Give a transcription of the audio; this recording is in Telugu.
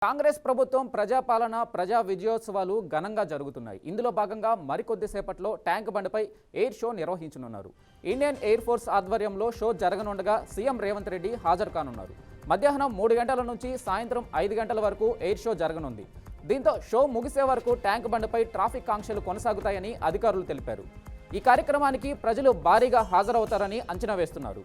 కాంగ్రెస్ ప్రభుత్వం ప్రజాపాలన ప్రజా విజయోత్సవాలు ఘనంగా జరుగుతున్నాయి. ఇందులో భాగంగా మరికొద్దిసేపట్లో ట్యాంక్ బండిపై ఎయిర్ షో నిర్వహించనున్నారు. ఇండియన్ ఎయిర్ ఫోర్స్ ఆధ్వర్యంలో షో జరగనుండగా సీఎం రేవంత్ రెడ్డి హాజరు కానున్నారు. మధ్యాహ్నం 3 గంటల నుంచి సాయంత్రం 5 గంటల వరకు ఎయిర్ షో జరగనుంది. దీంతో షో ముగిసే వరకు ట్యాంక్ బండిపై ట్రాఫిక్ ఆంక్షలు కొనసాగుతాయని అధికారులు తెలిపారు. ఈ కార్యక్రమానికి ప్రజలు భారీగా హాజరవుతారని అంచనా వేస్తున్నారు.